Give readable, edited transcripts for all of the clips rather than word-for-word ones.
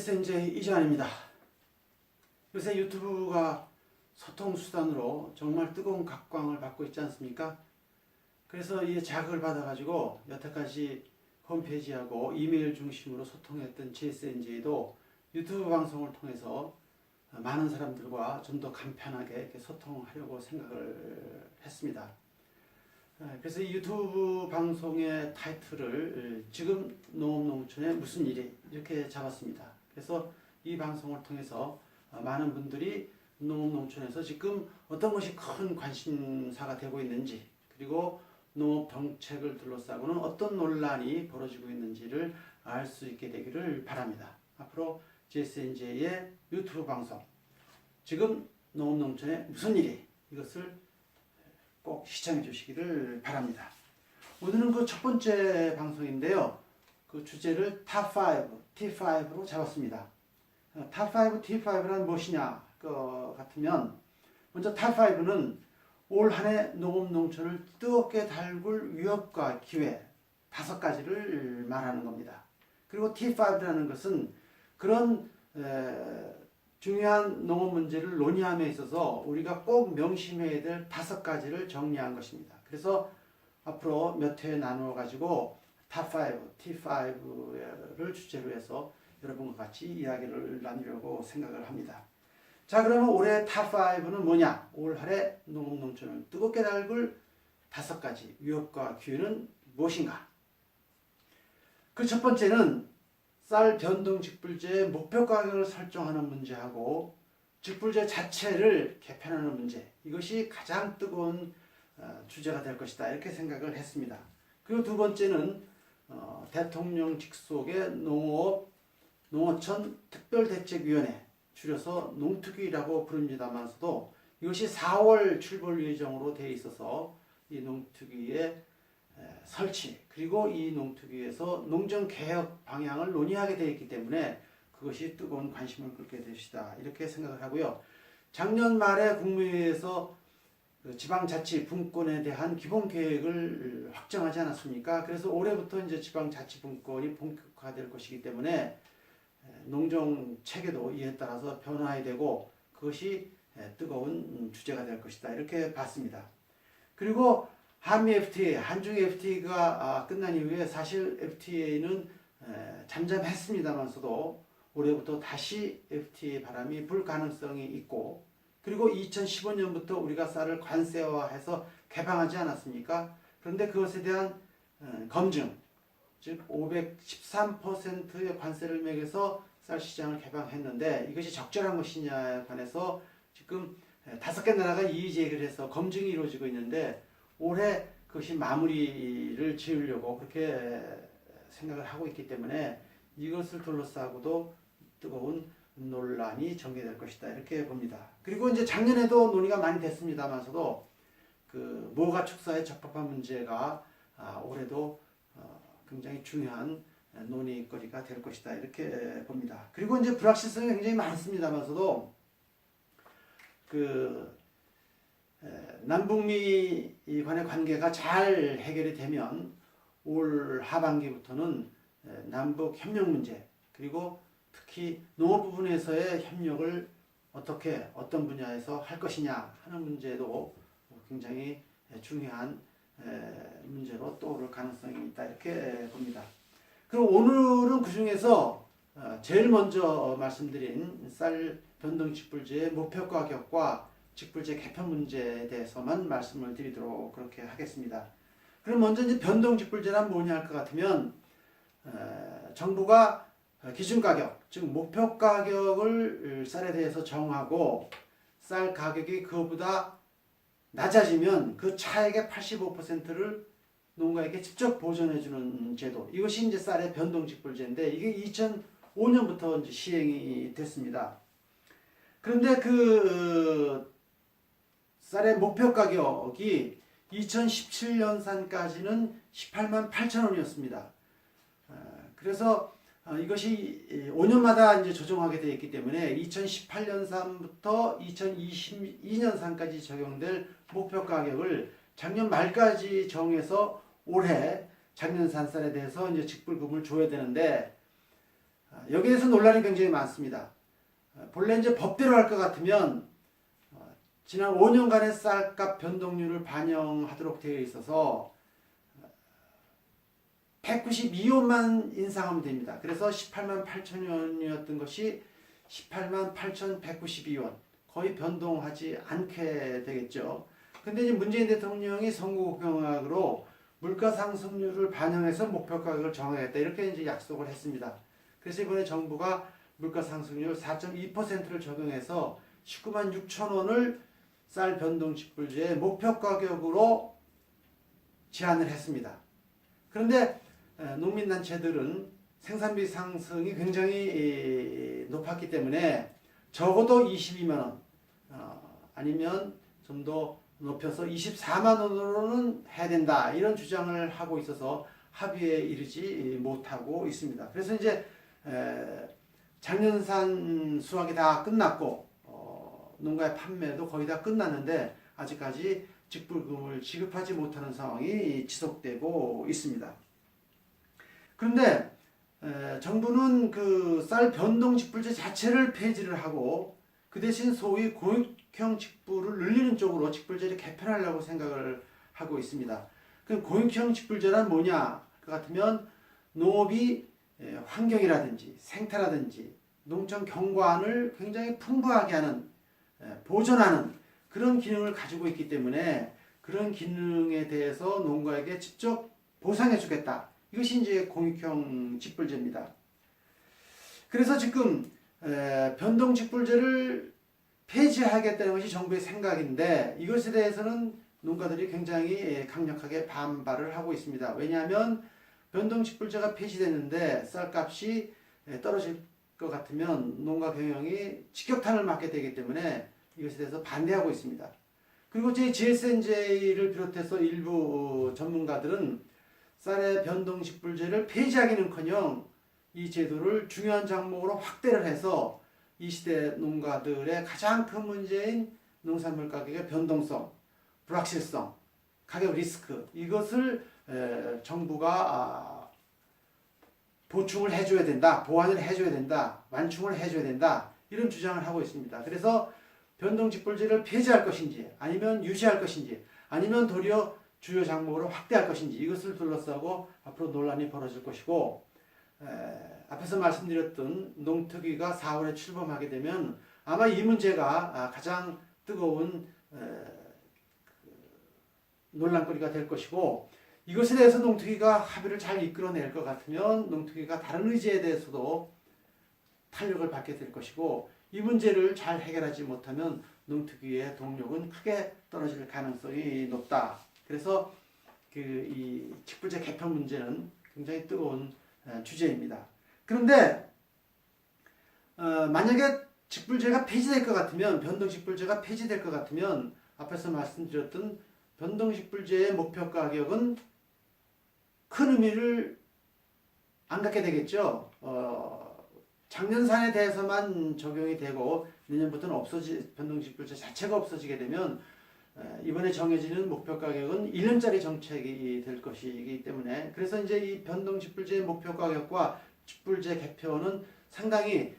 GSNJ 이재환입니다. 요새 유튜브가 소통 수단으로 정말 뜨거운 각광을 받고 있지 않습니까? 그래서 이 자극을 받아가지고 여태까지 홈페이지하고 이메일 중심으로 소통했던 GSNJ도 유튜브 방송을 통해서 많은 사람들과 좀 더 간편하게 이렇게 소통하려고 생각을 했습니다. 그래서 이 유튜브 방송의 타이틀을 지금 농업농촌에 무슨 일이 이렇게 잡았습니다. 그래서 이 방송을 통해서 많은 분들이 농업농촌에서 지금 어떤 것이 큰 관심사가 되고 있는지, 그리고 농업 정책을 둘러싸고는 어떤 논란이 벌어지고 있는지를 알 수 있게 되기를 바랍니다. 앞으로 GSNJ의 유튜브 방송 지금 농업농촌에 무슨 일이, 이것을 꼭 시청해 주시기를 바랍니다. 오늘은 그 첫 번째 방송인데요. 그 주제를 탑5, T5로 잡았습니다. 탑5, T5란 무엇이냐 같으면, 먼저 탑5는 올 한 해 농업농촌을 뜨겁게 달굴 위협과 기회 5가지를 말하는 겁니다. 그리고 T5라는 것은 그런 중요한 농업 문제를 논의함에 있어서 우리가 꼭 명심해야 될 5가지를 정리한 것입니다. 그래서 앞으로 몇 회에 나누어 가지고 탑5, T5를 주제로 해서 여러분과 같이 이야기를 나누려고 생각을 합니다. 자, 그러면 올해 탑5는 뭐냐? 올 한해 농업농촌을 뜨겁게 달굴 5가지 위협과 기회는 무엇인가? 그 첫 번째는 쌀 변동 직불제의 목표 가격을 설정하는 문제하고 직불제 자체를 개편하는 문제, 이것이 가장 뜨거운 주제가 될 것이다, 이렇게 생각을 했습니다. 그리고 두 번째는 대통령 직속의 농어촌 특별대책위원회, 줄여서 농특위라고 부릅니다만서도 이것이 4월 출범 예정으로 되어 있어서 이 농특위의 설치, 그리고 이 농특위에서 농정개혁 방향을 논의하게 되어 있기 때문에 그것이 뜨거운 관심을 끌게 될 것이다, 이렇게 생각을 하고요. 작년 말에 국무회의에서 지방자치 분권에 대한 기본계획을 확정하지 않았습니까? 그래서 올해부터 이제 지방자치 분권이 본격화될 것이기 때문에 농정 체계도 이에 따라서 변화해야 되고 그것이 뜨거운 주제가 될 것이다, 이렇게 봤습니다. 그리고 한미 FTA, 한중 FTA가 끝난 이후에 사실 FTA는 잠잠했습니다만서도 올해부터 다시 FTA 바람이 불 가능성이 있고, 그리고 2015년부터 우리가 쌀을 관세화해서 개방하지 않았습니까? 그런데 그것에 대한 검증, 즉 513%의 관세를 매겨서 쌀 시장을 개방했는데 이것이 적절한 것이냐에 관해서 지금 5개 나라가 이의 제기를 해서 검증이 이루어지고 있는데, 올해 그것이 마무리를 지으려고 그렇게 생각을 하고 있기 때문에 이것을 둘러싸고도 뜨거운 논란이 전개될 것이다, 이렇게 봅니다. 그리고 이제 작년에도 논의가 많이 됐습니다만서도 그 모가 축사에 적합한 문제가 올해도 굉장히 중요한 논의거리가 될 것이다, 이렇게 봅니다. 그리고 이제 불확실성이 굉장히 많습니다만서도 그 남북미 간의 관계가 잘 해결이 되면 올 하반기부터는 남북 협력 문제, 그리고 특히 농업 부분에서의 협력을 어떻게 어떤 분야에서 할 것이냐 하는 문제도 굉장히 중요한 문제로 떠오를 가능성이 있다, 이렇게 봅니다. 그럼 오늘은 그 중에서 제일 먼저 말씀드린 쌀 변동 직불제의 목표 가격과 직불제 개편 문제에 대해서만 말씀을 드리도록 그렇게 하겠습니다. 그럼 먼저 이제 변동 직불제란 뭐냐 할 것 같으면, 정부가 기준 가격, 즉 목표 가격을 쌀에 대해서 정하고 쌀 가격이 그것보다 낮아지면 그 차액의 85%를 농가에게 직접 보전해주는 제도, 이것이 이제 쌀의 변동 직불제인데 이게 2005년부터 이제 시행이 됐습니다. 그런데 그 쌀의 목표 가격이 2017년산까지는 18만 8천 원이었습니다. 그래서 이것이 5년마다 이제 조정하게 되어 있기 때문에 2018년산부터 2022년산까지 적용될 목표 가격을 작년 말까지 정해서 올해 작년 산쌀에 대해서 이제 직불금을 줘야 되는데 여기에서 논란이 굉장히 많습니다. 본래 이제 법대로 할 것 같으면 지난 5년간의 쌀값 변동률을 반영하도록 되어 있어서 192원만 인상하면 됩니다. 그래서 18만 8천 원이었던 것이 18만 8,192원, 거의 변동하지 않게 되겠죠. 근데 이제 문재인 대통령이 선거 공약으로 물가 상승률을 반영해서 목표 가격을 정하겠다 이렇게 이제 약속을 했습니다. 그래서 이번에 정부가 물가 상승률 4.2%를 적용해서 19만 6천 원을 쌀 변동 직불제의 목표 가격으로 제안을 했습니다. 그런데 농민단체들은 생산비 상승이 굉장히 높았기 때문에 적어도 22만 원 아니면 좀 더 높여서 24만 원으로는 해야 된다 이런 주장을 하고 있어서 합의에 이르지 못하고 있습니다. 그래서 이제 작년산 수확이 다 끝났고 농가의 판매도 거의 다 끝났는데 아직까지 직불금을 지급하지 못하는 상황이 지속되고 있습니다. 그런데 정부는 그 쌀 변동 직불제 자체를 폐지를 하고 그 대신 소위 공익형 직불을 늘리는 쪽으로 직불제를 개편하려고 생각을 하고 있습니다. 그 공익형 직불제란 뭐냐? 그 같으면 농업이 환경이라든지 생태라든지 농촌 경관을 굉장히 풍부하게 하는 보존하는 그런 기능을 가지고 있기 때문에 그런 기능에 대해서 농가에게 직접 보상해 주겠다. 이것이 이제 공익형 직불제입니다. 그래서 지금 변동 직불제를 폐지하겠다는 것이 정부의 생각인데 이것에 대해서는 농가들이 굉장히 강력하게 반발을 하고 있습니다. 왜냐하면 변동 직불제가 폐지됐는데 쌀값이 떨어질 것 같으면 농가 경영이 직격탄을 맞게 되기 때문에 이것에 대해서 반대하고 있습니다. 그리고 GSNJ를 비롯해서 일부 전문가들은 쌀의 변동 직불제를 폐지하기는커녕 이 제도를 중요한 장목으로 확대를 해서 이 시대 농가들의 가장 큰 문제인 농산물 가격의 변동성, 불확실성, 가격 리스크 이것을 정부가 보충을 해줘야 된다, 보완을 해줘야 된다, 완충을 해줘야 된다 이런 주장을 하고 있습니다. 그래서 변동 직불제를 폐지할 것인지 아니면 유지할 것인지 아니면 도리어 주요 장목으로 확대할 것인지 이것을 둘러싸고 앞으로 논란이 벌어질 것이고 앞에서 말씀드렸던 농특위가 4월에 출범하게 되면 아마 이 문제가 가장 뜨거운 논란거리가 될 것이고 이것에 대해서 농특위가 합의를 잘 이끌어낼 것 같으면 농특위가 다른 의제에 대해서도 탄력을 받게 될 것이고 이 문제를 잘 해결하지 못하면 농특위의 동력은 크게 떨어질 가능성이 높다. 그래서 이 직불제 개편 문제는 굉장히 뜨거운 주제입니다. 그런데 만약에 직불제가 폐지될 것 같으면 변동 직불제가 폐지될 것 같으면 앞에서 말씀드렸던 변동 직불제의 목표 가격은 큰 의미를 안 갖게 되겠죠. 작년산에 대해서만 적용이 되고 내년부터는 변동 직불제 자체가 없어지게 되면 이번에 정해지는 목표 가격은 1년짜리 정책이 될 것이기 때문에 그래서 이제 이 변동 직불제의 목표 가격과 직불제 개편은 상당히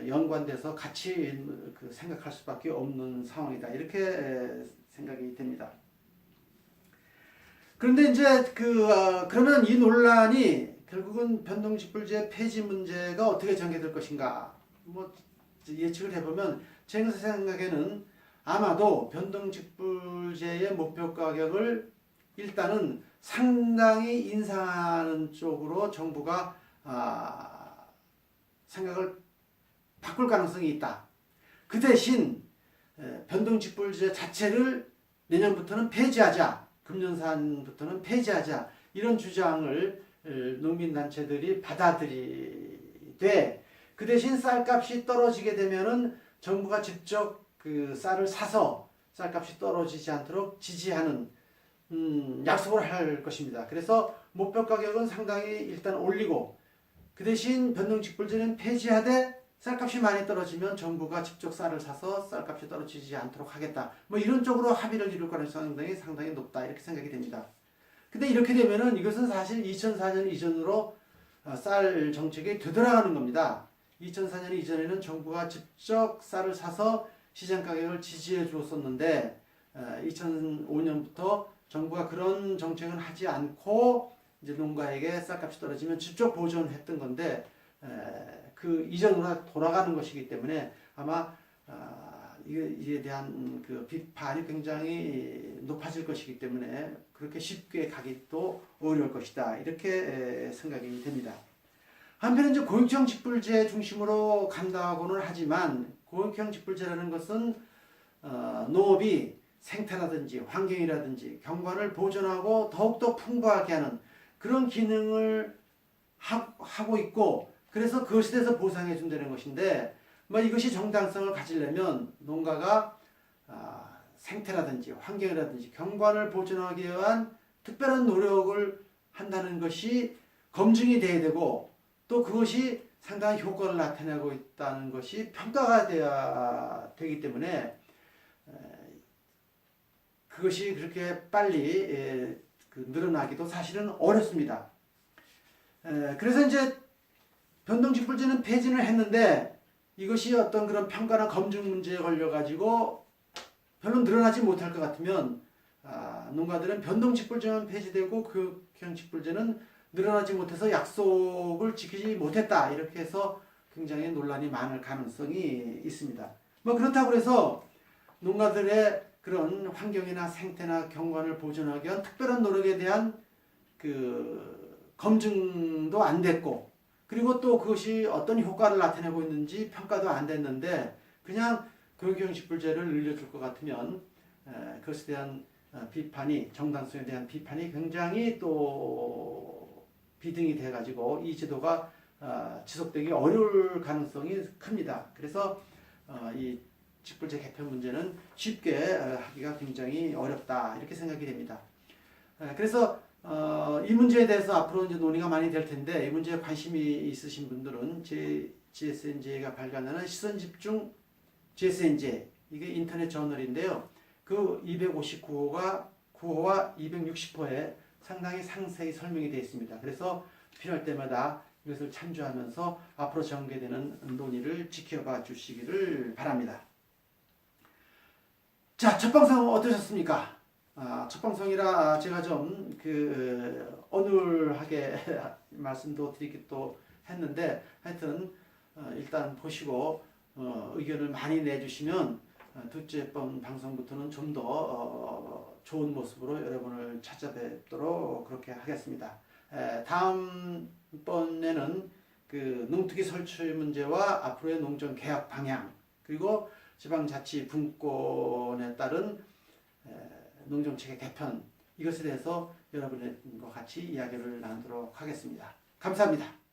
연관돼서 같이 생각할 수밖에 없는 상황이다. 이렇게 생각이 됩니다. 그런데 이제 그러면 이 논란이 결국은 변동 직불제 폐지 문제가 어떻게 전개될 것인가? 뭐 예측을 해보면 제 생각에는 아마도 변동 직불제의 목표 가격을 일단은 상당히 인상하는 쪽으로 정부가 생각을 바꿀 가능성이 있다. 그 대신 변동 직불제 자체를 내년부터는 폐지하자. 금년산부터는 폐지하자. 이런 주장을 농민단체들이 받아들이되 그 대신 쌀값이 떨어지게 되면은 정부가 직접 그 쌀을 사서 쌀값이 떨어지지 않도록 지지하는 약속을 할 것입니다. 그래서 목표 가격은 상당히 일단 올리고 그 대신 변동 직불제는 폐지하되 쌀값이 많이 떨어지면 정부가 직접 쌀을 사서 쌀값이 떨어지지 않도록 하겠다. 뭐 이런 쪽으로 합의를 이룰 가능성이 상당히 높다 이렇게 생각이 됩니다. 근데 이렇게 되면은 이것은 사실 2004년 이전으로 쌀 정책이 되돌아가는 겁니다. 2004년 이전에는 정부가 직접 쌀을 사서 시장 가격을 지지해 주었었는데 2005년부터 정부가 그런 정책은 하지 않고 이제 농가에게 쌀값이 떨어지면 직접 보존했던 건데 그 이전으로 돌아가는 것이기 때문에 아마 이에 대한 그 비판이 굉장히 높아질 것이기 때문에 그렇게 쉽게 가기도 어려울 것이다. 이렇게 생각이 됩니다. 한편은 이제 고육형 직불제 중심으로 간다고는 하지만 고육형 직불제라는 것은 농업이 생태라든지 환경이라든지 경관을 보존하고 더욱더 풍부하게 하는 그런 기능을 하고 있고 그래서 그것에 대해서 보상해 준다는 것인데 이것이 정당성을 가지려면 농가가 생태라든지 환경이라든지 경관을 보존하기 위한 특별한 노력을 한다는 것이 검증이 돼야 되고 또 그것이 상당한 효과를 나타내고 있다는 것이 평가가 돼야 되기 때문에 그것이 그렇게 빨리 늘어나기도 사실은 어렵습니다. 그래서 이제 변동직불제는 폐지를 했는데 이것이 어떤 그런 평가나 검증 문제에 걸려가지고 별로 늘어나지 못할 것 같으면 농가들은 변동직불제는 폐지되고 교육형 직불제는 늘어나지 못해서 약속을 지키지 못했다 이렇게 해서 굉장히 논란이 많을 가능성이 있습니다. 그렇다고 해서 농가들의 그런 환경이나 생태나 경관을 보존하기 위한 특별한 노력에 대한 그 검증도 안 됐고 그리고 또 그것이 어떤 효과를 나타내고 있는지 평가도 안 됐는데 그냥 교육형 직불제를 늘려줄 것 같으면 그것에 대한 비판이 정당성에 대한 비판이 굉장히 또 비등이 돼가지고 이 제도가 지속되기 어려울 가능성이 큽니다. 그래서 이 직불제 개편 문제는 쉽게 하기가 굉장히 어렵다 이렇게 생각이 됩니다. 그래서 이 문제에 대해서 앞으로 이제 논의가 많이 될 텐데 이 문제에 관심이 있으신 분들은 GSNJ가 발간하는 시선집중 GSNJ 이게 인터넷 저널인데요. 그 259호와 260호에 상당히 상세히 설명이 되어 있습니다. 그래서 필요할 때마다 이것을 참조하면서 앞으로 전개되는 논의를 지켜봐 주시기를 바랍니다. 자, 첫 방송 어떠셨습니까? 첫 방송이라 제가 좀 어눌하게 말씀도 드리기도 했는데 하여튼 일단 보시고 의견을 많이 내주시면 둘째 번 방송부터는 좀 더 좋은 모습으로 여러분을 찾아뵙도록 그렇게 하겠습니다. 다음번에는 그 농특기 설치 문제와 앞으로의 농정 개혁 방향 그리고 지방자치 분권에 따른 농정체계 개편 이것에 대해서 여러분과 같이 이야기를 나누도록 하겠습니다. 감사합니다.